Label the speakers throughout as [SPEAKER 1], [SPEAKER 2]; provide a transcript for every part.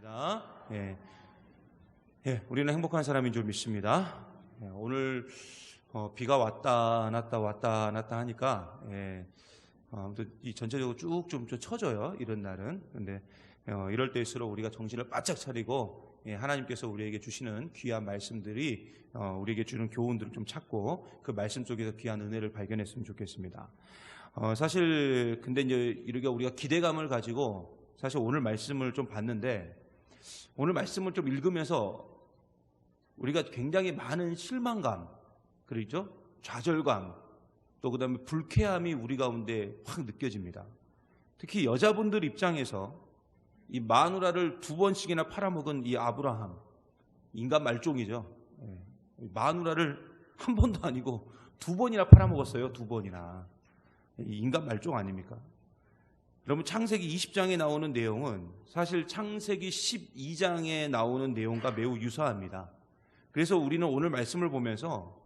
[SPEAKER 1] 있습니다. 우리는 행복한 사람인 줄 믿습니다. 오늘 비가 왔다 났다 하니까 아무튼 이 전체적으로 쭉 좀 처져요. 이런 날은. 근데 이럴 때일수록 우리가 정신을 바짝 차리고 하나님께서 우리에게 주시는 귀한 말씀들이 우리에게 주는 교훈들을 좀 찾고 그 말씀 속에서 귀한 은혜를 발견했으면 좋겠습니다. 사실 근데 이제 이렇게 우리가 기대감을 가지고 사실 오늘 말씀을 좀 봤는데, 오늘 말씀을 좀 읽으면서 우리가 굉장히 많은 실망감, 그렇죠? 좌절감, 또 그다음에 불쾌함이 우리 가운데 확 느껴집니다. 특히 여자분들 입장에서 이 마누라를 2번씩이나 팔아먹은 이 아브라함, 인간 말종이죠. 마누라를 한 번도 아니고 2번이나 팔아먹었어요. 2번이나. 인간 말종 아닙니까? 여러분, 창세기 20장에 나오는 내용은 사실 창세기 12장에 나오는 내용과 매우 유사합니다. 그래서 우리는 오늘 말씀을 보면서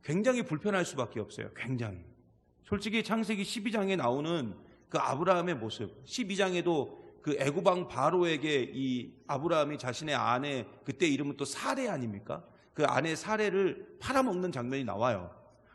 [SPEAKER 1] 굉장히 불편할 수밖에 없어요. 굉장히. 솔직히 창세기 12장에 나오는 그 아브라함의 모습, 12장에도 그 애굽 왕 바로에게 이 아브라함이 자신의 아내, 그때 이름은 또 사레 아닙니까? 그 아내 사레를 팔아먹는 장면이 나와요.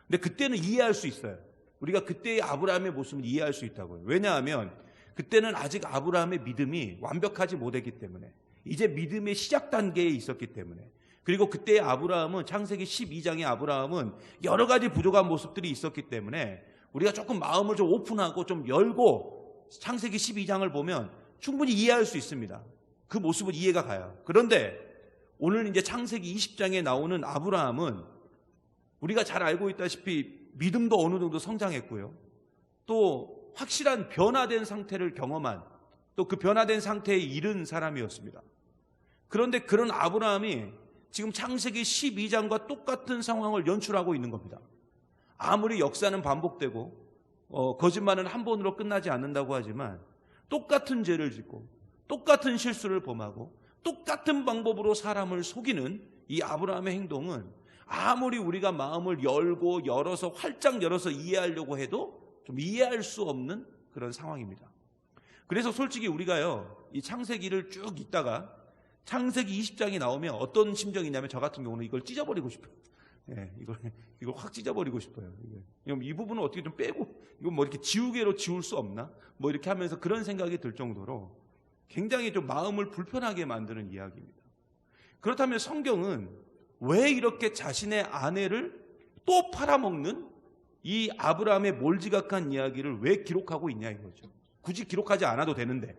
[SPEAKER 1] 근데 그때는 이해할 수 있어요. 우리가 그때의 아브라함의 모습을 이해할 수 있다고요. 왜냐하면 그때는 아직 아브라함의 믿음이 완벽하지 못했기 때문에, 이제 믿음의 시작 단계에 있었기 때문에, 그리고 그때의 아브라함은, 창세기 12장의 아브라함은 여러 가지 부족한 모습들이 있었기 때문에 우리가 조금 마음을 좀 오픈하고 좀 열고 창세기 12장을 보면 충분히 이해할 수 있습니다. 그 모습은 이해가 가요. 그런데 오늘 이제 창세기 20장에 나오는 아브라함은 우리가 잘 알고 있다시피 믿음도 어느 정도 성장했고요, 또 확실한 변화된 상태를 경험한, 또 그 변화된 상태에 이른 사람이었습니다. 그런데 그런 아브라함이 지금 창세기 12장과 똑같은 상황을 연출하고 있는 겁니다. 아무리 역사는 반복되고 거짓말은 한 번으로 끝나지 않는다고 하지만 똑같은 죄를 짓고 똑같은 실수를 범하고 똑같은 방법으로 사람을 속이는 이 아브라함의 행동은 아무리 우리가 마음을 열어서 활짝 열어서 이해하려고 해도 좀 이해할 수 없는 그런 상황입니다. 그래서 솔직히 우리가요, 이 창세기를 쭉 읽다가 창세기 20장이 나오면 어떤 심정이냐면, 저 같은 경우는 이걸 찢어버리고 싶어요. 이걸 확 찢어버리고 싶어요. 이 부분은 어떻게 좀 빼고, 이거 뭐 이렇게 지우개로 지울 수 없나? 뭐 이렇게 하면서 그런 생각이 들 정도로 굉장히 좀 마음을 불편하게 만드는 이야기입니다. 그렇다면 성경은 왜 이렇게 자신의 아내를 또 팔아먹는 이 아브라함의 몰지각한 이야기를 왜 기록하고 있냐 이거죠. 굳이 기록하지 않아도 되는데.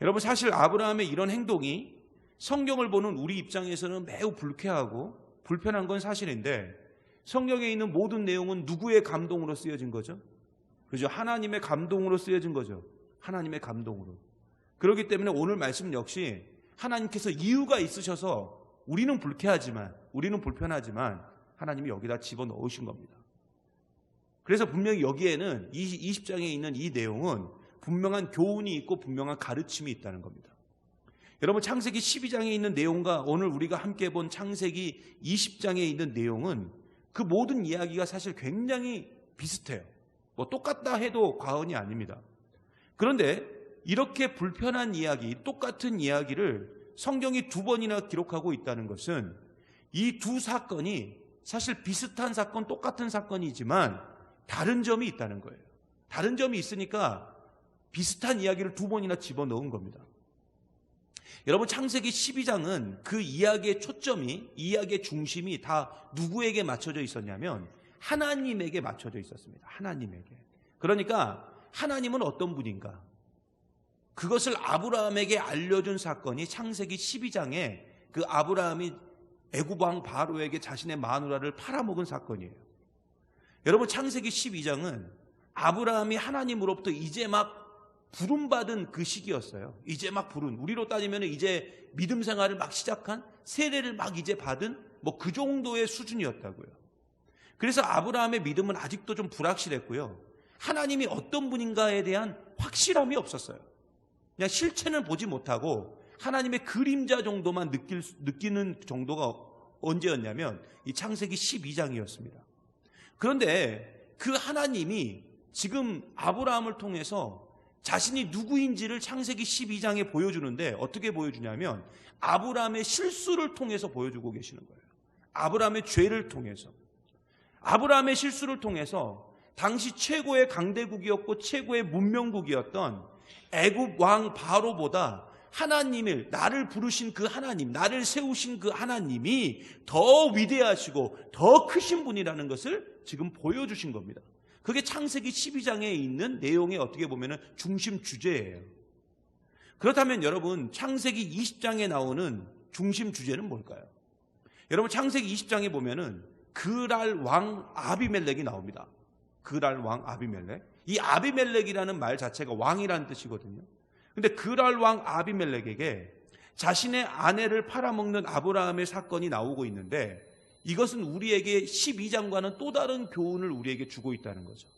[SPEAKER 1] 여러분, 사실 아브라함의 이런 행동이 성경을 보는 우리 입장에서는 매우 불쾌하고 불편한 건 사실인데, 성경에 있는 모든 내용은 누구의 감동으로 쓰여진 거죠? 그죠? 하나님의 감동으로 쓰여진 거죠. 하나님의 감동으로. 그렇기 때문에 오늘 말씀 역시 하나님께서 이유가 있으셔서 우리는 불쾌하지만, 우리는 불편하지만 하나님이 여기다 집어넣으신 겁니다. 그래서 분명히 여기에는, 이 20장에 있는 이 내용은 분명한 교훈이 있고 분명한 가르침이 있다는 겁니다. 여러분, 창세기 12장에 있는 내용과 오늘 우리가 함께 본 창세기 20장에 있는 내용은 그 모든 이야기가 사실 굉장히 비슷해요. 뭐 똑같다 해도 과언이 아닙니다. 그런데 이렇게 불편한 이야기, 똑같은 이야기를 성경이 2번이나 기록하고 있다는 것은 이 두 사건이 사실 비슷한 사건, 똑같은 사건이지만 다른 점이 있다는 거예요. 다른 점이 있으니까 비슷한 이야기를 2번이나 집어넣은 겁니다. 여러분, 창세기 12장은 그 이야기의 초점이, 이야기의 중심이 다 누구에게 맞춰져 있었냐면 하나님에게 맞춰져 있었습니다. 하나님에게. 그러니까 하나님은 어떤 분인가, 그것을 아브라함에게 알려준 사건이 창세기 12장에 그 아브라함이 애굽 왕 바로에게 자신의 마누라를 팔아먹은 사건이에요. 여러분, 창세기 12장은 아브라함이 하나님으로부터 이제 막 부름받은 그 시기였어요. 이제 막 부른, 우리로 따지면 이제 믿음 생활을 막 시작한, 세례를 막 이제 받은 뭐 그 정도의 수준이었다고요. 그래서 아브라함의 믿음은 아직도 좀 불확실했고요, 하나님이 어떤 분인가에 대한 확실함이 없었어요. 그냥 실체는 보지 못하고 하나님의 그림자 정도만 느끼는 정도가 언제였냐면 이 창세기 12장이었습니다. 그런데 그 하나님이 지금 아브라함을 통해서 자신이 누구인지를 창세기 12장에 보여주는데 어떻게 보여주냐면 아브라함의 실수를 통해서 보여주고 계시는 거예요. 아브라함의 죄를 통해서. 아브라함의 실수를 통해서 당시 최고의 강대국이었고 최고의 문명국이었던 애굽 왕 바로보다 하나님을, 나를 부르신 그 하나님, 나를 세우신 그 하나님이 더 위대하시고 더 크신 분이라는 것을 지금 보여주신 겁니다. 그게 창세기 12장에 있는 내용의 어떻게 보면 중심 주제예요. 그렇다면 여러분, 창세기 20장에 나오는 중심 주제는 뭘까요? 여러분, 창세기 20장에 보면은 그랄 왕 아비멜렉이 나옵니다. 그랄 왕 아비멜렉. 이 아비멜렉이라는 말 자체가 왕이라는 뜻이거든요. 근데 그랄 왕 아비멜렉에게 자신의 아내를 팔아먹는 아브라함의 사건이 나오고 있는데, 이것은 우리에게 12장과는 또 다른 교훈을 우리에게 주고 있다는 거죠.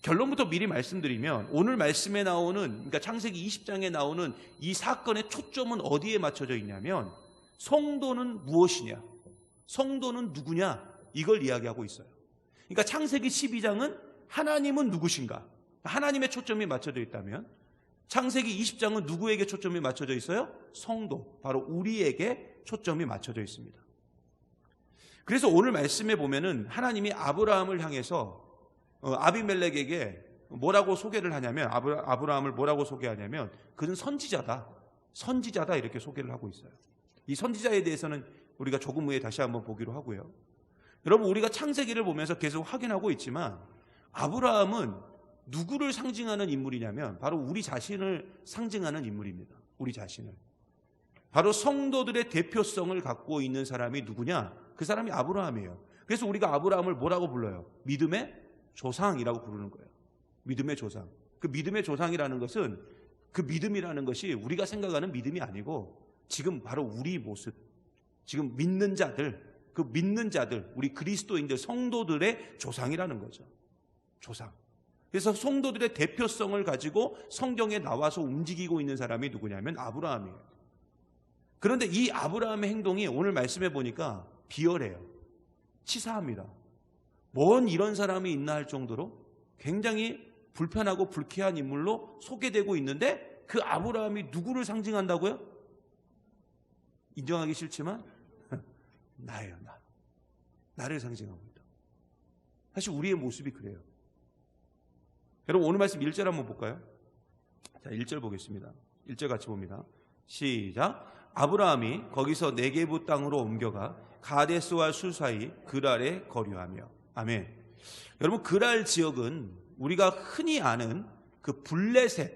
[SPEAKER 1] 결론부터 미리 말씀드리면 오늘 말씀에 나오는, 그러니까 창세기 20장에 나오는 이 사건의 초점은 어디에 맞춰져 있냐면 성도는 무엇이냐, 성도는 누구냐, 이걸 이야기하고 있어요. 그러니까 창세기 12장은 하나님은 누구신가, 하나님의 초점이 맞춰져 있다면 창세기 20장은 누구에게 초점이 맞춰져 있어요? 성도, 바로 우리에게 초점이 맞춰져 있습니다. 그래서 오늘 말씀에 보면은 하나님이 아브라함을 향해서 아비멜렉에게 뭐라고 소개를 하냐면, 아브라함을 뭐라고 소개하냐면 그는 선지자다, 선지자다, 이렇게 소개를 하고 있어요. 이 선지자에 대해서는 우리가 조금 후에 다시 한번 보기로 하고요. 여러분, 우리가 창세기를 보면서 계속 확인하고 있지만 아브라함은 누구를 상징하는 인물이냐면 바로 우리 자신을 상징하는 인물입니다. 우리 자신을. 바로 성도들의 대표성을 갖고 있는 사람이 누구냐? 그 사람이 아브라함이에요. 그래서 우리가 아브라함을 뭐라고 불러요? 믿음의 조상이라고 부르는 거예요. 믿음의 조상. 그 믿음의 조상이라는 것은, 그 믿음이라는 것이 우리가 생각하는 믿음이 아니고 지금 바로 우리 모습, 지금 믿는 자들, 그 믿는 자들, 우리 그리스도인들, 성도들의 조상이라는 거죠. 조상. 그래서 성도들의 대표성을 가지고 성경에 나와서 움직이고 있는 사람이 누구냐면 아브라함이에요. 그런데 이 아브라함의 행동이 오늘 말씀해 보니까 비열해요. 치사합니다. 뭔 이런 사람이 있나 할 정도로 굉장히 불편하고 불쾌한 인물로 소개되고 있는데, 그 아브라함이 누구를 상징한다고요? 인정하기 싫지만 나예요. 나를 상징합니다. 사실 우리의 모습이 그래요. 여러분, 오늘 말씀 1절 한번 볼까요? 자, 1절 보겠습니다. 1절 같이 봅니다. 시작. 아브라함이 거기서 네게부 땅으로 옮겨가 가데스와 술 사이 그랄에 거류하며. 아멘. 여러분, 그랄 지역은 우리가 흔히 아는 그 블레셋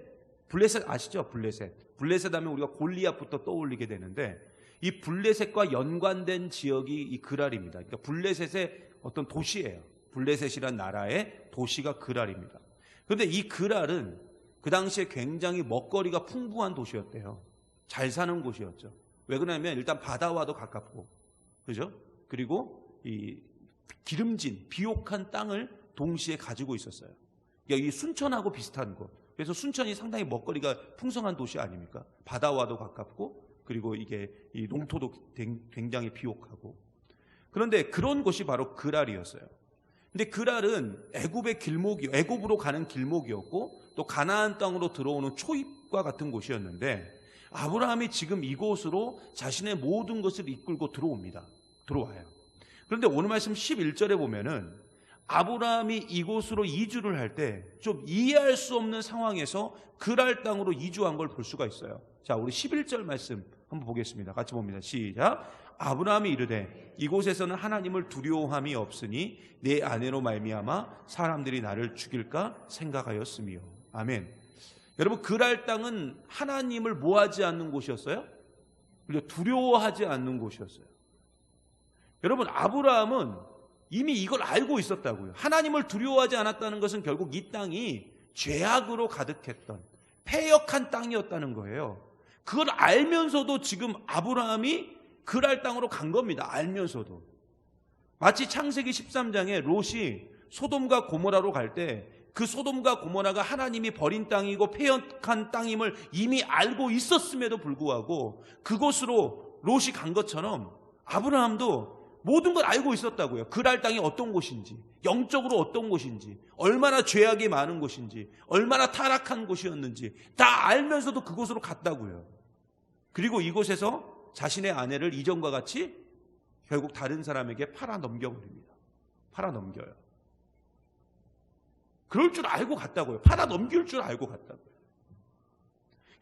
[SPEAKER 1] 아시죠? 블레셋 하면 우리가 골리앗부터 떠올리게 되는데, 이 블레셋과 연관된 지역이 이 그랄입니다. 그러니까 블레셋의 어떤 도시예요. 블레셋이란 나라의 도시가 그랄입니다. 그런데 이 그랄은 그 당시에 굉장히 먹거리가 풍부한 도시였대요. 잘 사는 곳이었죠. 왜 그러냐면 일단 바다와도 가깝고, 그죠? 그리고 이 기름진 비옥한 땅을 동시에 가지고 있었어요. 그러니까 이 순천하고 비슷한 곳. 그래서 순천이 상당히 먹거리가 풍성한 도시 아닙니까? 바다와도 가깝고, 그리고 이게 이 농토도 굉장히 비옥하고. 그런데 그런 곳이 바로 그랄이었어요. 근데 그랄은 애굽으로 가는 길목이었고, 또 가나안 땅으로 들어오는 초입과 같은 곳이었는데, 아브라함이 지금 이곳으로 자신의 모든 것을 이끌고 들어와요. 그런데 오늘 말씀 11절에 보면은 아브라함이 이곳으로 이주를 할 때 좀 이해할 수 없는 상황에서 그랄 땅으로 이주한 걸 볼 수가 있어요. 자, 우리 11절 말씀 한번 보겠습니다. 같이 봅니다. 시작. 아브라함이 이르되 이곳에서는 하나님을 두려워함이 없으니 내 아내로 말미암아 사람들이 나를 죽일까 생각하였으며. 아멘. 여러분, 그랄 땅은 하나님을 뭐하지 않는 곳이었어요? 두려워하지 않는 곳이었어요. 여러분, 아브라함은 이미 이걸 알고 있었다고요. 하나님을 두려워하지 않았다는 것은 결국 이 땅이 죄악으로 가득했던 패역한 땅이었다는 거예요. 그걸 알면서도 지금 아브라함이 그랄 땅으로 간 겁니다. 알면서도. 마치 창세기 13장에 롯이 소돔과 고모라로 갈 때 그 소돔과 고모라가 하나님이 버린 땅이고 패역한 땅임을 이미 알고 있었음에도 불구하고 그곳으로 롯이 간 것처럼 아브라함도 모든 걸 알고 있었다고요. 그랄 땅이 어떤 곳인지, 영적으로 어떤 곳인지, 얼마나 죄악이 많은 곳인지, 얼마나 타락한 곳이었는지 다 알면서도 그곳으로 갔다고요. 그리고 이곳에서 자신의 아내를 이전과 같이 결국 다른 사람에게 팔아 넘겨버립니다. 팔아 넘겨요. 그럴 줄 알고 갔다고요. 팔아 넘길 줄 알고 갔다고요.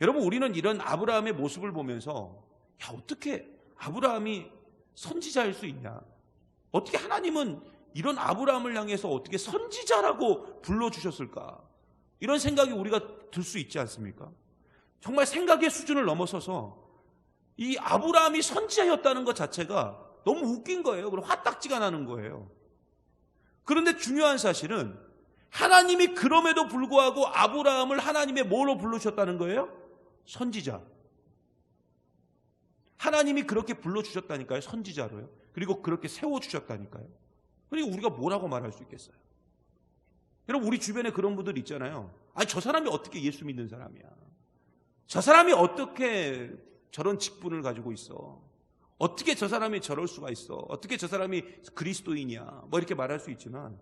[SPEAKER 1] 여러분, 우리는 이런 아브라함의 모습을 보면서 어떻게 아브라함이 선지자일 수 있냐? 어떻게 하나님은 이런 아브라함을 향해서 어떻게 선지자라고 불러주셨을까? 이런 생각이 우리가 들 수 있지 않습니까? 정말 생각의 수준을 넘어서서 이 아브라함이 선지자였다는 것 자체가 너무 웃긴 거예요. 그리고 화딱지가 나는 거예요. 그런데 중요한 사실은 하나님이 그럼에도 불구하고 아브라함을 하나님의 뭐로 부르셨다는 거예요? 선지자. 하나님이 그렇게 불러주셨다니까요. 선지자로요. 그리고 그렇게 세워주셨다니까요. 그리고 우리가 뭐라고 말할 수 있겠어요? 여러분, 우리 주변에 그런 분들 있잖아요. 아니, 저 사람이 어떻게 예수 믿는 사람이야? 저 사람이 어떻게 저런 직분을 가지고 있어? 어떻게 저 사람이 저럴 수가 있어? 어떻게 저 사람이 그리스도인이야? 뭐 이렇게 말할 수 있지만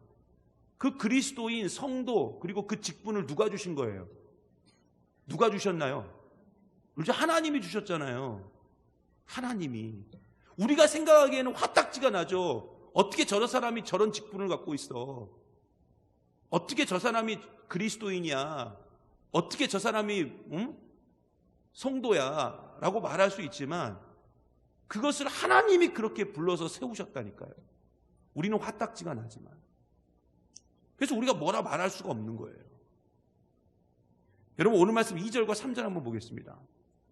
[SPEAKER 1] 그 그리스도인, 성도, 그리고 그 직분을 누가 주신 거예요? 누가 주셨나요? 우리 하나님이 주셨잖아요. 하나님이. 우리가 생각하기에는 화딱지가 나죠. 어떻게 저런 사람이 저런 직분을 갖고 있어? 어떻게 저 사람이 그리스도인이야? 어떻게 저 사람이 성도야? 라고 말할 수 있지만 그것을 하나님이 그렇게 불러서 세우셨다니까요. 우리는 화딱지가 나지만. 그래서 우리가 뭐라 말할 수가 없는 거예요. 여러분, 오늘 말씀 2절과 3절 한번 보겠습니다.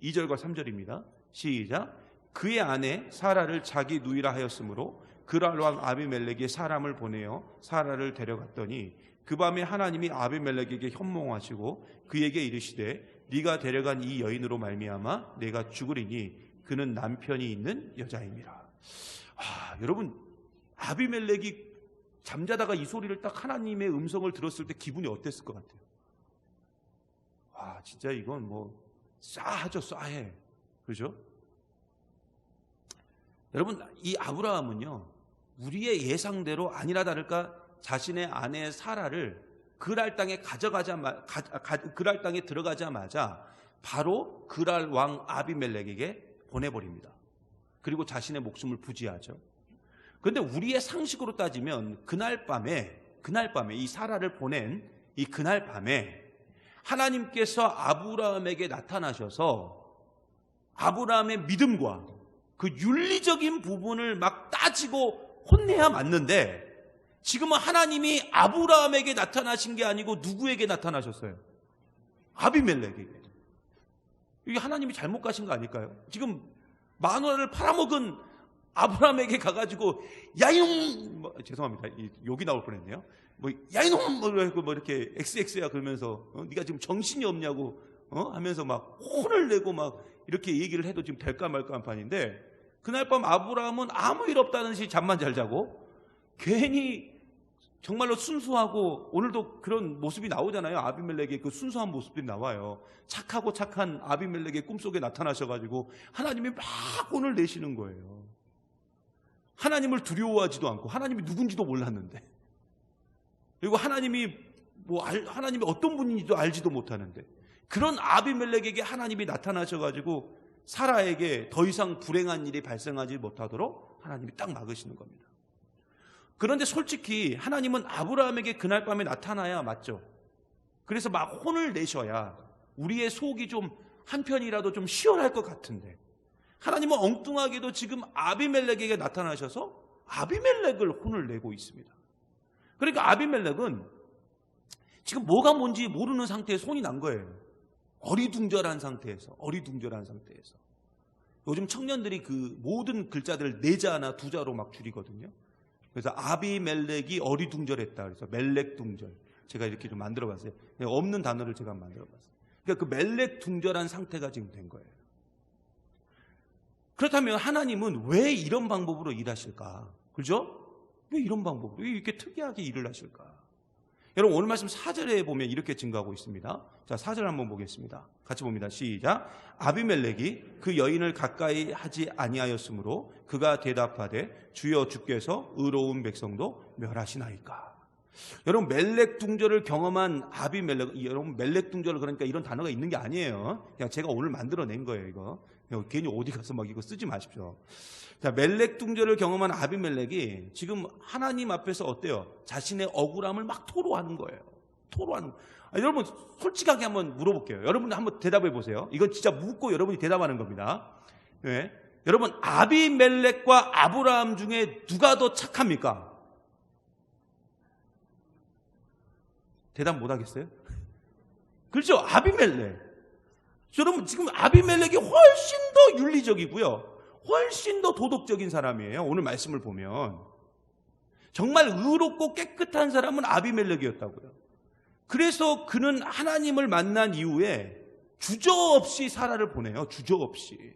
[SPEAKER 1] 2절과 3절입니다. 시작. 그의 아내 사라를 자기 누이라 하였으므로 그랄 왕 아비멜렉이 사람을 보내어 사라를 데려갔더니 그 밤에 하나님이 아비멜렉에게 현몽하시고 그에게 이르시되 네가 데려간 이 여인으로 말미암아 내가 죽으리니 그는 남편이 있는 여자임이라. 여러분, 아비멜렉이 잠자다가 이 소리를 딱 하나님의 음성을 들었을 때 기분이 어땠을 것 같아요? 진짜 이건 뭐 싸하죠, 싸해. 그죠? 여러분, 이 아브라함은요, 우리의 예상대로 아니나 다를까 자신의 아내 사라를 그랄 땅에 그랄 땅에 들어가자마자 바로 그랄 왕 아비멜렉에게 보내버립니다. 그리고 자신의 목숨을 부지하죠. 그런데 우리의 상식으로 따지면 그날 밤에 이 사라를 보낸 이 그날 밤에 하나님께서 아브라함에게 나타나셔서 아브라함의 믿음과 그 윤리적인 부분을 막 따지고 혼내야 맞는데 지금은 하나님이 아브라함에게 나타나신 게 아니고 누구에게 나타나셨어요? 아비멜렉에게. 이게 하나님이 잘못 가신 거 아닐까요? 지금 마누라를 팔아먹은 아브라함에게 가가지고 야 이놈, 죄송합니다, 욕이 나올 뻔했네요. 야 이놈 뭐 이렇게 XX야 그러면서 네가 지금 정신이 없냐고 하면서 막 혼을 내고 막 이렇게 얘기를 해도 지금 될까 말까 한 판인데 그날 밤 아브라함은 아무 일 없다는 듯이 잠만 잘 자고 괜히 정말로 순수하고 오늘도 그런 모습이 나오잖아요. 아비멜렉의 그 순수한 모습들이 나와요. 착하고 착한 아비멜렉의 꿈속에 나타나셔가지고 하나님이 막 혼을 내시는 거예요. 하나님을 두려워하지도 않고 하나님이 누군지도 몰랐는데 그리고 하나님이 하나님이 어떤 분인지도 알지도 못하는데 그런 아비멜렉에게 하나님이 나타나셔가지고 사라에게 더 이상 불행한 일이 발생하지 못하도록 하나님이 딱 막으시는 겁니다. 그런데 솔직히 하나님은 아브라함에게 그날 밤에 나타나야 맞죠. 그래서 막 혼을 내셔야 우리의 속이 좀 한편이라도 좀 시원할 것 같은데 하나님은 엉뚱하게도 지금 아비멜렉에게 나타나셔서 아비멜렉을 혼을 내고 있습니다. 그러니까 아비멜렉은 지금 뭐가 뭔지 모르는 상태에서 혼이 난 거예요. 어리둥절한 상태에서. 요즘 청년들이 그 모든 글자들을 네자나 두자로 막 줄이거든요. 그래서 아비멜렉이 어리둥절했다. 그래서 멜렉둥절. 제가 이렇게 좀 만들어봤어요. 없는 단어를 제가 만들어봤어요. 그러니까 그 멜렉둥절한 상태가 지금 된 거예요. 그렇다면 하나님은 왜 이런 방법으로 일하실까? 그죠? 왜 이런 방법으로 이렇게 특이하게 일을 하실까? 여러분 오늘 말씀 4절에 보면 이렇게 증거하고 있습니다. 자, 4절 한번 보겠습니다. 같이 봅니다. 시작. 아비멜렉이 그 여인을 가까이 하지 아니하였으므로 그가 대답하되 주여 주께서 의로운 백성도 멸하시나이까. 여러분 멜렉 둥절을 경험한 아비멜렉, 여러분 멜렉 둥절 그러니까 이런 단어가 있는 게 아니에요. 그냥 제가 오늘 만들어낸 거예요. 이거 괜히 어디 가서 막 이거 쓰지 마십시오. 자, 멜렉 둥절을 경험한 아비멜렉이 지금 하나님 앞에서 어때요? 자신의 억울함을 막 토로하는 거예요. 토로하는. 여러분 솔직하게 한번 물어볼게요. 여러분 한번 대답해 보세요. 이건 진짜 묻고 여러분이 대답하는 겁니다. 네. 여러분 아비멜렉과 아브라함 중에 누가 더 착합니까? 대답 못 하겠어요? 그렇죠? 아비멜렉. 여러분 지금 아비멜렉이 훨씬 더 윤리적이고요. 훨씬 더 도덕적인 사람이에요. 오늘 말씀을 보면 정말 의롭고 깨끗한 사람은 아비멜렉이었다고요. 그래서 그는 하나님을 만난 이후에 주저없이 사라를 보내요. 주저없이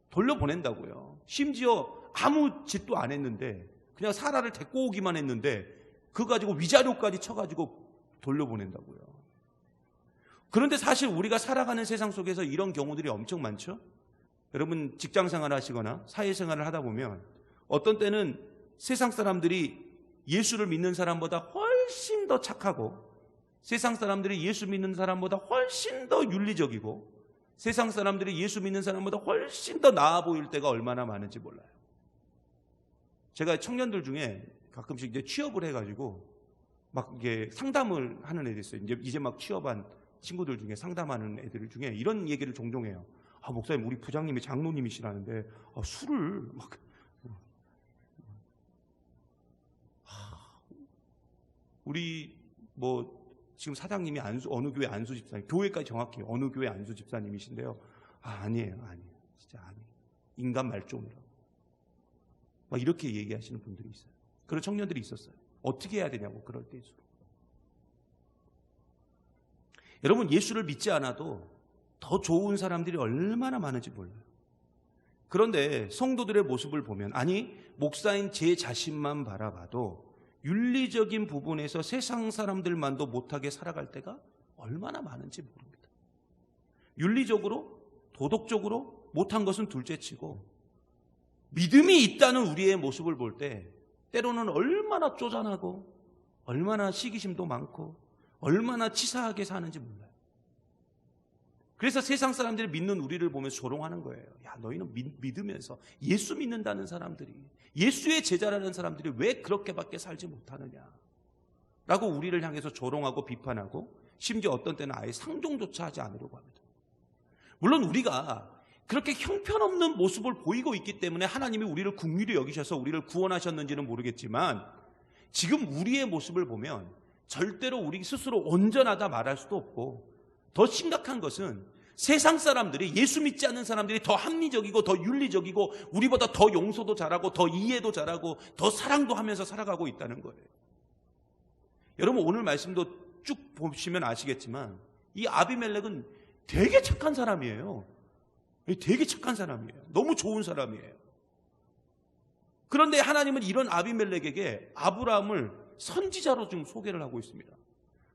[SPEAKER 1] 돌려보낸다고요. 심지어 아무 짓도 안 했는데 그냥 사라를 데리고 오기만 했는데 그거 가지고 위자료까지 쳐가지고 돌려보낸다고요. 그런데 사실 우리가 살아가는 세상 속에서 이런 경우들이 엄청 많죠. 여러분 직장생활 하시거나 사회생활을 하다 보면 어떤 때는 세상 사람들이 예수를 믿는 사람보다 훨씬 더 착하고 세상 사람들이 예수 믿는 사람보다 훨씬 더 윤리적이고 세상 사람들이 예수 믿는 사람보다 훨씬 더 나아 보일 때가 얼마나 많은지 몰라요. 제가 청년들 중에 가끔씩 이제 취업을 해가지고 막 이게 상담을 하는 애들 있어요. 이제 막 취업한 친구들 중에 상담하는 애들 중에 이런 얘기를 종종 해요. 목사님 우리 부장님이 장로님이시라는데 술을 막 우리 뭐 지금 사장님이 어느 교회 안수 집사님, 교회까지 정확히 어느 교회 안수 집사님이신데요. 아니에요. 진짜 아니에요. 인간 말종이라고 막 이렇게 얘기하시는 분들이 있어요. 그런 청년들이 있었어요. 어떻게 해야 되냐고 그럴 때일수록. 여러분 예수를 믿지 않아도 더 좋은 사람들이 얼마나 많은지 몰라요. 그런데 성도들의 모습을 보면 목사인 제 자신만 바라봐도 윤리적인 부분에서 세상 사람들만도 못하게 살아갈 때가 얼마나 많은지 모릅니다. 윤리적으로 도덕적으로 못한 것은 둘째치고 믿음이 있다는 우리의 모습을 볼 때 때로는 얼마나 쪼잔하고 얼마나 시기심도 많고 얼마나 치사하게 사는지 몰라요. 그래서 세상 사람들이 믿는 우리를 보면서 조롱하는 거예요. 야, 너희는 믿으면서 예수 믿는다는 사람들이, 예수의 제자라는 사람들이 왜 그렇게밖에 살지 못하느냐 라고 우리를 향해서 조롱하고 비판하고 심지어 어떤 때는 아예 상종조차 하지 않으려고 합니다. 물론 우리가 그렇게 형편없는 모습을 보이고 있기 때문에 하나님이 우리를 긍휼히 여기셔서 우리를 구원하셨는지는 모르겠지만 지금 우리의 모습을 보면 절대로 우리 스스로 온전하다 말할 수도 없고 더 심각한 것은 세상 사람들이, 예수 믿지 않는 사람들이 더 합리적이고 더 윤리적이고 우리보다 더 용서도 잘하고 더 이해도 잘하고 더 사랑도 하면서 살아가고 있다는 거예요. 여러분 오늘 말씀도 쭉 보시면 아시겠지만 이 아비멜렉은 되게 착한 사람이에요. 되게 착한 사람이에요. 너무 좋은 사람이에요. 그런데 하나님은 이런 아비멜렉에게 아브라함을 선지자로 지금 소개를 하고 있습니다.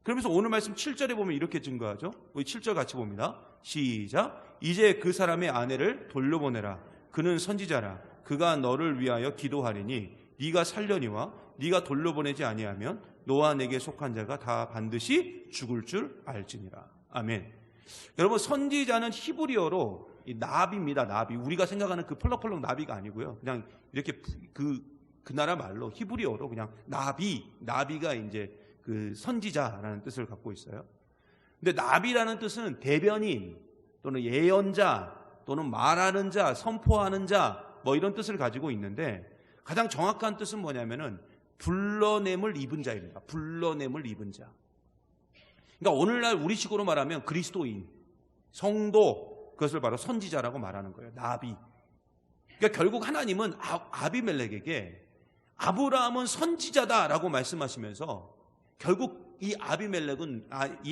[SPEAKER 1] 그러면서 오늘 말씀 7절에 보면 이렇게 증거하죠. 우리 7절 같이 봅니다. 시작. 이제 그 사람의 아내를 돌려보내라. 그는 선지자라. 그가 너를 위하여 기도하리니 네가 살려니와 네가 돌려보내지 아니하면 너와 내게 속한 자가 다 반드시 죽을 줄 알지니라. 아멘. 여러분 선지자는 히브리어로 나비입니다. 나비. 우리가 생각하는 그 펄럭펄럭 나비가 아니고요. 그냥 이렇게 그 나라 말로 히브리어로 그냥 나비가 이제 그 선지자라는 뜻을 갖고 있어요. 근데 나비라는 뜻은 대변인 또는 예언자 또는 말하는 자, 선포하는 자 뭐 이런 뜻을 가지고 있는데 가장 정확한 뜻은 뭐냐면은 불러냄을 입은 자입니다. 불러냄을 입은 자. 그러니까 오늘날 우리식으로 말하면 그리스도인, 성도, 그것을 바로 선지자라고 말하는 거예요. 나비. 그러니까 결국 하나님은 아비멜렉에게 아브라함은 선지자다라고 말씀하시면서 결국 이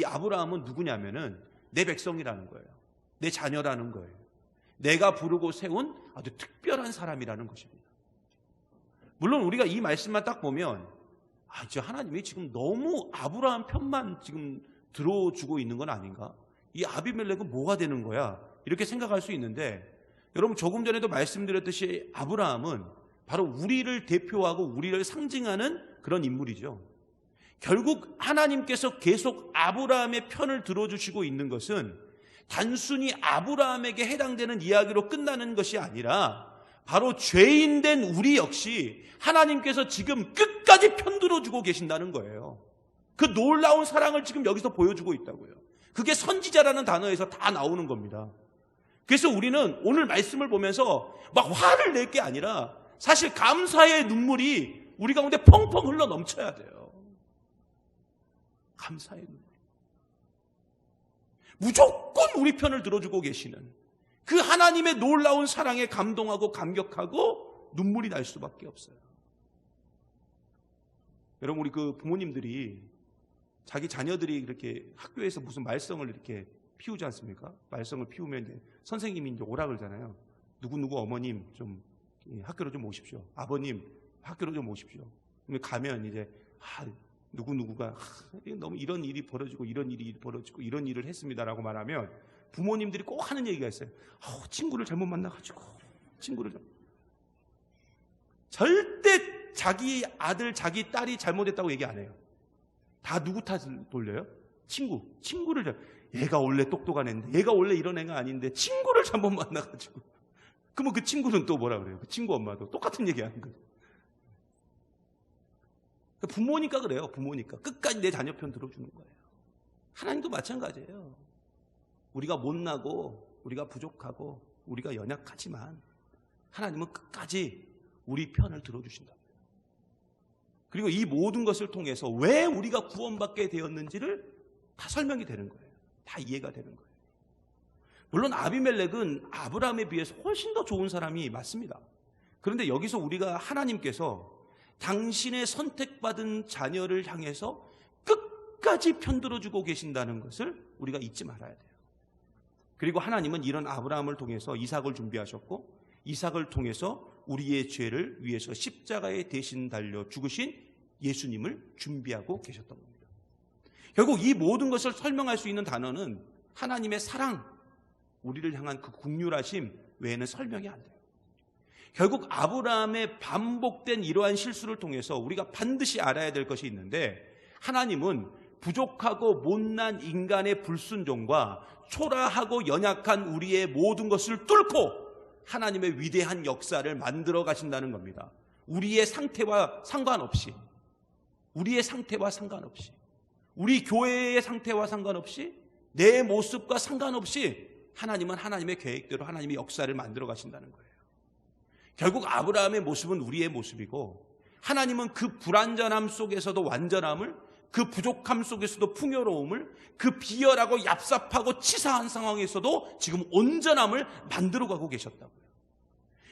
[SPEAKER 1] 아브라함은 누구냐면은 내 백성이라는 거예요. 내 자녀라는 거예요. 내가 부르고 세운 아주 특별한 사람이라는 것입니다. 물론 우리가 이 말씀만 딱 보면 이제 하나님이 지금 너무 아브라함 편만 지금 들어주고 있는 건 아닌가? 이 아비멜렉은 뭐가 되는 거야? 이렇게 생각할 수 있는데, 여러분 조금 전에도 말씀드렸듯이 아브라함은 바로 우리를 대표하고 우리를 상징하는 그런 인물이죠. 결국 하나님께서 계속 아브라함의 편을 들어주시고 있는 것은 단순히 아브라함에게 해당되는 이야기로 끝나는 것이 아니라 바로 죄인된 우리 역시 하나님께서 지금 끝까지 편들어주고 계신다는 거예요. 그 놀라운 사랑을 지금 여기서 보여주고 있다고요. 그게 선지자라는 단어에서 다 나오는 겁니다. 그래서 우리는 오늘 말씀을 보면서 막 화를 낼 게 아니라 사실 감사의 눈물이 우리 가운데 펑펑 흘러 넘쳐야 돼요. 감사의 눈물. 무조건 우리 편을 들어주고 계시는 그 하나님의 놀라운 사랑에 감동하고 감격하고 눈물이 날 수밖에 없어요. 여러분, 우리 그 부모님들이 자기 자녀들이 이렇게 학교에서 무슨 말썽을 이렇게 피우지 않습니까? 말썽을 피우면 이제 선생님이 이제 오라 그러잖아요. 누구누구 어머님 좀 학교로 좀 오십시오. 아버님 학교로 좀 오십시오. 그러면 가면 이제 누구누구가 너무 이런 일이 벌어지고 이런 일이 벌어지고 이런 일을 했습니다라고 말하면 부모님들이 꼭 하는 얘기가 있어요. 친구를 잘못 만나가지고 절대 자기 아들 자기 딸이 잘못했다고 얘기 안 해요. 다 누구 탓을 돌려요? 친구를 얘가 원래 똑똑한 애인데 얘가 원래 이런 애가 아닌데 친구를 잘못 만나가지고 그러면 그 친구는 또 뭐라 그래요? 그 친구 엄마도 똑같은 얘기 하는 거예요. 부모니까 그래요. 부모니까 끝까지 내 자녀 편 들어주는 거예요. 하나님도 마찬가지예요. 우리가 못나고 우리가 부족하고 우리가 연약하지만 하나님은 끝까지 우리 편을 들어주신다. 그리고 이 모든 것을 통해서 왜 우리가 구원받게 되었는지를 다 설명이 되는 거예요. 다 이해가 되는 거예요. 물론 아비멜렉은 아브라함에 비해서 훨씬 더 좋은 사람이 맞습니다. 그런데 여기서 우리가 하나님께서 당신의 선택받은 자녀를 향해서 끝까지 편들어주고 계신다는 것을 우리가 잊지 말아야 돼요. 그리고 하나님은 이런 아브라함을 통해서 이삭을 준비하셨고 이삭을 통해서 우리의 죄를 위해서 십자가에 대신 달려 죽으신 예수님을 준비하고 계셨던 겁니다. 결국 이 모든 것을 설명할 수 있는 단어는 하나님의 사랑, 우리를 향한 그 긍휼하심 외에는 설명이 안 돼요. 결국 아브라함의 반복된 이러한 실수를 통해서 우리가 반드시 알아야 될 것이 있는데, 하나님은 부족하고 못난 인간의 불순종과 초라하고 연약한 우리의 모든 것을 뚫고 하나님의 위대한 역사를 만들어 가신다는 겁니다. 우리의 상태와 상관없이, 우리 교회의 상태와 상관없이, 내 모습과 상관없이 하나님은 하나님의 계획대로 하나님의 역사를 만들어 가신다는 거예요. 결국 아브라함의 모습은 우리의 모습이고, 하나님은 그 불완전함 속에서도 완전함을, 그 부족함 속에서도 풍요로움을, 그 비열하고 얍삽하고 치사한 상황에서도 지금 온전함을 만들어가고 계셨다고요.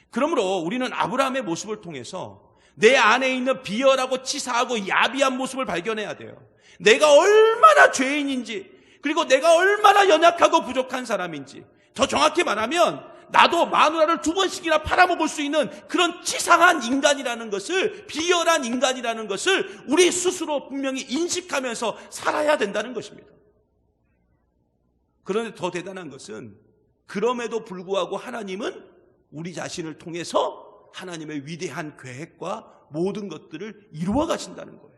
[SPEAKER 1] 그러므로 우리는 아브라함의 모습을 통해서 내 안에 있는 비열하고 치사하고 야비한 모습을 발견해야 돼요. 내가 얼마나 죄인인지, 그리고 내가 얼마나 연약하고 부족한 사람인지, 더 정확히 말하면 나도 마누라를 2번씩이나 팔아먹을 수 있는 그런 치사한 인간이라는 것을, 비열한 인간이라는 것을 우리 스스로 분명히 인식하면서 살아야 된다는 것입니다. 그런데 더 대단한 것은 그럼에도 불구하고 하나님은 우리 자신을 통해서 하나님의 위대한 계획과 모든 것들을 이루어 가신다는 거예요.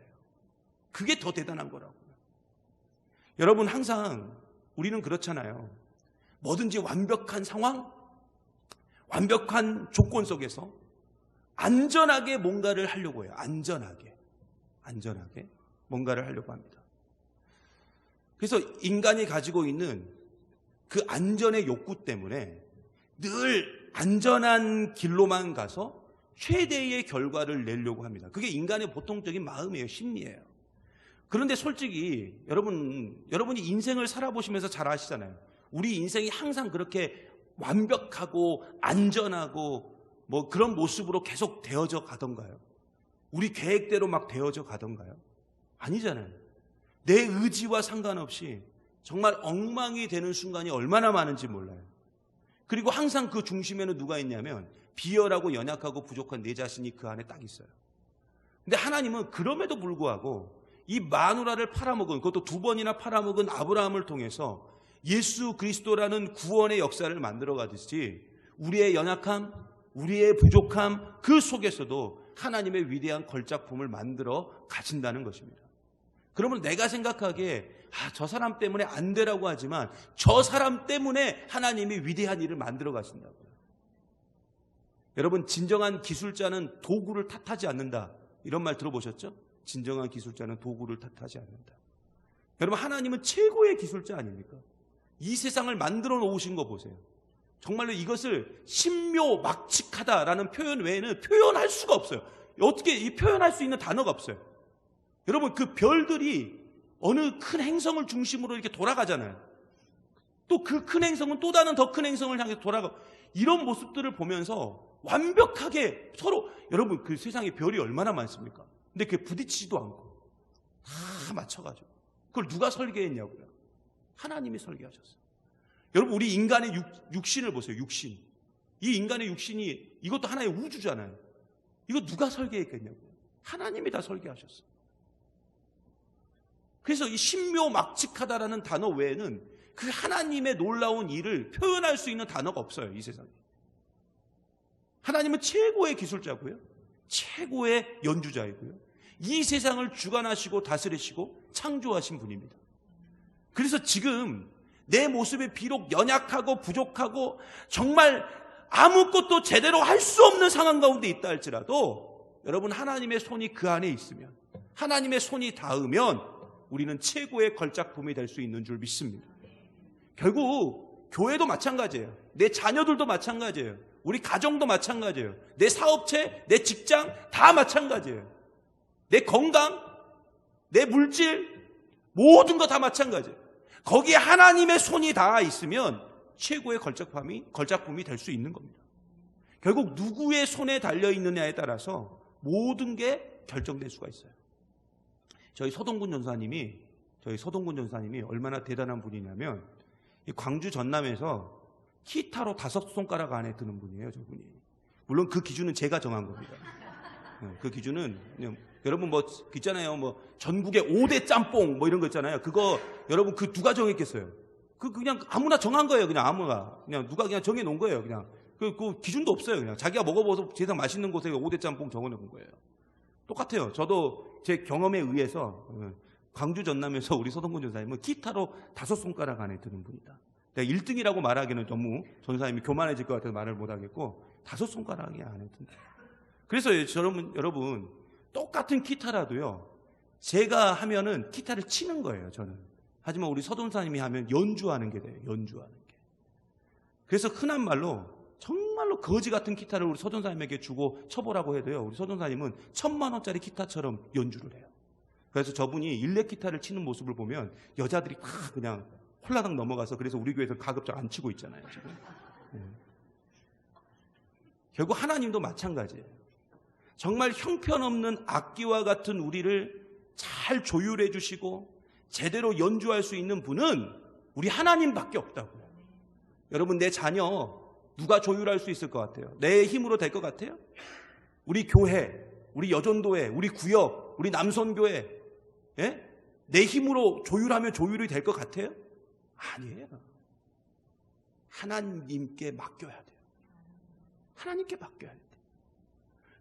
[SPEAKER 1] 그게 더 대단한 거라고요. 여러분, 항상 우리는 그렇잖아요. 뭐든지 완벽한 상황, 완벽한 조건 속에서 안전하게 뭔가를 하려고 해요. 안전하게 뭔가를 하려고 합니다. 그래서 인간이 가지고 있는 그 안전의 욕구 때문에 늘 안전한 길로만 가서 최대의 결과를 내려고 합니다. 그게 인간의 보통적인 마음이에요. 심리예요. 그런데 솔직히 여러분이 인생을 살아보시면서 잘 아시잖아요. 우리 인생이 항상 그렇게 완벽하고 안전하고 뭐 그런 모습으로 계속 되어져 가던가요? 우리 계획대로 막 되어져 가던가요? 아니잖아요. 내 의지와 상관없이 정말 엉망이 되는 순간이 얼마나 많은지 몰라요. 그리고 항상 그 중심에는 누가 있냐면 비열하고 연약하고 부족한 내 자신이 그 안에 딱 있어요. 근데 하나님은 그럼에도 불구하고 이 마누라를 팔아먹은, 그것도 2번이나 팔아먹은 아브라함을 통해서 예수 그리스도라는 구원의 역사를 만들어 가듯이 우리의 연약함, 우리의 부족함 그 속에서도 하나님의 위대한 걸작품을 만들어 가신다는 것입니다. 그러면 내가 생각하기에 저 사람 때문에 안 되라고 하지만 저 사람 때문에 하나님이 위대한 일을 만들어 가신다고요. 여러분, 진정한 기술자는 도구를 탓하지 않는다, 이런 말 들어보셨죠? 진정한 기술자는 도구를 탓하지 않는다. 여러분, 하나님은 최고의 기술자 아닙니까? 이 세상을 만들어 놓으신 거 보세요. 정말로 이것을 신묘막측하다라는 표현 외에는 표현할 수가 없어요. 어떻게 이 표현할 수 있는 단어가 없어요. 여러분, 그 별들이 어느 큰 행성을 중심으로 이렇게 돌아가잖아요. 또 그 큰 행성은 또 다른 더 큰 행성을 향해서 돌아가고, 이런 모습들을 보면서 완벽하게 서로, 여러분, 그 세상에 별이 얼마나 많습니까? 근데 그게 부딪히지도 않고 다 맞춰가지고, 그걸 누가 설계했냐고요? 하나님이 설계하셨어요. 여러분, 우리 인간의 육신을 보세요. 육신. 이 인간의 육신이 이것도 하나의 우주잖아요. 이거 누가 설계했겠냐고요? 하나님이 다 설계하셨어요. 그래서 이 신묘막측하다라는 단어 외에는 그 하나님의 놀라운 일을 표현할 수 있는 단어가 없어요, 이 세상에. 하나님은 최고의 기술자고요, 최고의 연주자이고요, 이 세상을 주관하시고 다스리시고 창조하신 분입니다. 그래서 지금 내 모습이 비록 연약하고 부족하고 정말 아무것도 제대로 할 수 없는 상황 가운데 있다 할지라도, 여러분, 하나님의 손이 그 안에 있으면, 하나님의 손이 닿으면 우리는 최고의 걸작품이 될 수 있는 줄 믿습니다. 결국 교회도 마찬가지예요. 내 자녀들도 마찬가지예요. 우리 가정도 마찬가지예요. 내 사업체, 내 직장 다 마찬가지예요. 내 건강, 내 물질, 모든 거 다 마찬가지예요. 거기에 하나님의 손이 닿아 있으면 최고의 걸작품이 될 수 있는 겁니다. 결국 누구의 손에 달려있느냐에 따라서 모든 게 결정될 수가 있어요. 저희 서동군 전사님이 얼마나 대단한 분이냐면, 이 광주 전남에서 기타로 5손가락 안에 드는 분이에요, 저분이. 물론 그 기준은 제가 정한 겁니다. 그 기준은 그냥, 여러분 뭐 있잖아요, 뭐 전국의 5대 짬뽕 뭐 이런 거 있잖아요. 그거 여러분 그 누가 정했겠어요? 그냥 아무나 정한 거예요. 그냥 아무나, 그냥 누가 그냥 정해 놓은 거예요. 그냥 그 기준도 없어요. 그냥 자기가 먹어봐서 세상 맛있는 곳에 5대 짬뽕 적어놓은 거예요. 똑같아요. 저도 제 경험에 의해서 광주 전남에서 우리 서동군 전사님은 기타로 5손가락 안에 드는 분이다. 내가 1등이라고 말하기는 너무 전사님이 교만해질 것 같아서 말을 못하겠고 5손가락이 안에 든다. 그래서 여러분 똑같은 기타라도요, 제가 하면은 기타를 치는 거예요, 저는. 하지만 우리 서동사님이 하면 연주하는 게 돼요. 연주하는 게. 그래서 흔한 말로 정말로 거지 같은 기타를 우리 서동사님에게 주고 쳐보라고 해도요, 우리 서동사님은 1000만 원짜리 기타처럼 연주를 해요. 그래서 저분이 일렉 기타를 치는 모습을 보면 여자들이 다 그냥 홀라당 넘어가서, 그래서 우리 교회에서 가급적 안 치고 있잖아요, 지금. 결국 하나님도 마찬가지예요. 정말 형편없는 악기와 같은 우리를 잘 조율해 주시고 제대로 연주할 수 있는 분은 우리 하나님밖에 없다고요. 여러분, 내 자녀 누가 조율할 수 있을 것 같아요? 내 힘으로 될 것 같아요? 우리 교회, 우리 여전도회, 우리 구역, 우리 남선교회, 예? 내 힘으로 조율하면 조율이 될 것 같아요? 아니에요. 하나님께 맡겨야 돼요. 하나님께 맡겨야 돼요.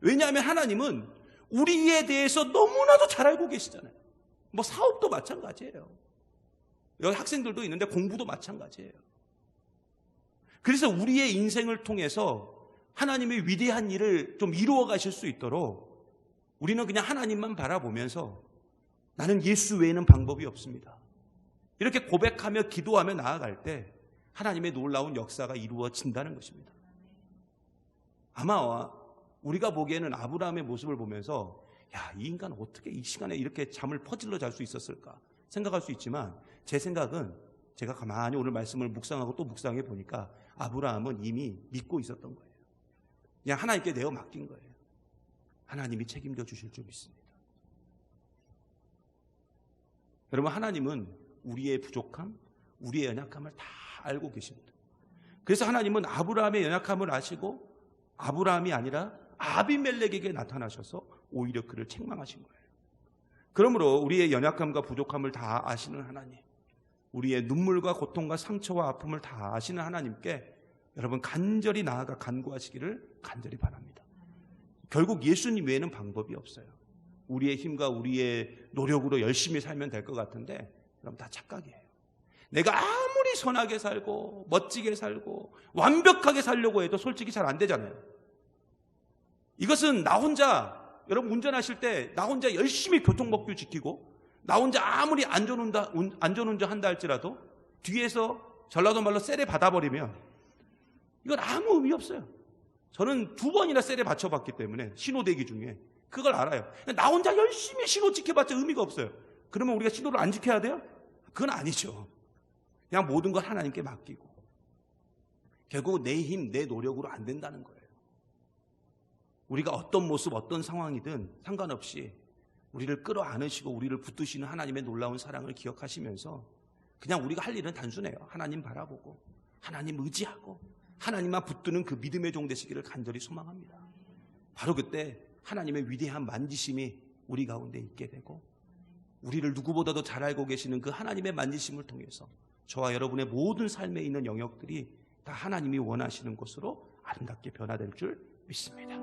[SPEAKER 1] 왜냐하면 하나님은 우리에 대해서 너무나도 잘 알고 계시잖아요. 뭐 사업도 마찬가지예요. 여기 학생들도 있는데 공부도 마찬가지예요. 그래서 우리의 인생을 통해서 하나님의 위대한 일을 좀 이루어 가실 수 있도록 우리는 그냥 하나님만 바라보면서 나는 예수 외에는 방법이 없습니다, 이렇게 고백하며 기도하며 나아갈 때 하나님의 놀라운 역사가 이루어진다는 것입니다. 아마 우리가 보기에는 아브라함의 모습을 보면서 야, 이 인간 어떻게 이 시간에 이렇게 잠을 퍼질러 잘 수 있었을까 생각할 수 있지만, 제 생각은 제가 가만히 오늘 말씀을 묵상하고 또 묵상해 보니까 아브라함은 이미 믿고 있었던 거예요. 그냥 하나님께 내어 맡긴 거예요. 하나님이 책임져 주실 줄 믿습니다. 여러분, 하나님은 우리의 부족함, 우리의 연약함을 다 알고 계십니다. 그래서 하나님은 아브라함의 연약함을 아시고 아브라함이 아니라 아비멜렉에게 나타나셔서 오히려 그를 책망하신 거예요. 그러므로 우리의 연약함과 부족함을 다 아시는 하나님, 우리의 눈물과 고통과 상처와 아픔을 다 아시는 하나님께 여러분 간절히 나아가 간구하시기를 간절히 바랍니다. 결국 예수님 외에는 방법이 없어요. 우리의 힘과 우리의 노력으로 열심히 살면 될 것 같은데 그럼 다 착각이에요. 내가 아무리 선하게 살고 멋지게 살고 완벽하게 살려고 해도 솔직히 잘 안 되잖아요. 이것은 나 혼자, 여러분 운전하실 때 나 혼자 열심히 교통법규 지키고 나 혼자 아무리 안전운전 한다 할지라도 뒤에서 전라도 말로 셀에 받아버리면 이건 아무 의미 없어요. 저는 2번이나 셀에 받쳐봤기 때문에 신호대기 중에 그걸 알아요. 나 혼자 열심히 신호 지켜봤자 의미가 없어요. 그러면 우리가 신호를 안 지켜야 돼요? 그건 아니죠. 그냥 모든 걸 하나님께 맡기고 결국 내 힘, 내 노력으로 안 된다는 거예요. 우리가 어떤 모습, 어떤 상황이든 상관없이 우리를 끌어안으시고 우리를 붙드시는 하나님의 놀라운 사랑을 기억하시면서 그냥 우리가 할 일은 단순해요. 하나님 바라보고 하나님 의지하고 하나님만 붙드는 그 믿음의 종 되시기를 간절히 소망합니다. 바로 그때 하나님의 위대한 만지심이 우리 가운데 있게 되고 우리를 누구보다도 잘 알고 계시는 그 하나님의 만지심을 통해서 저와 여러분의 모든 삶에 있는 영역들이 다 하나님이 원하시는 것으로 아름답게 변화될 줄 믿습니다.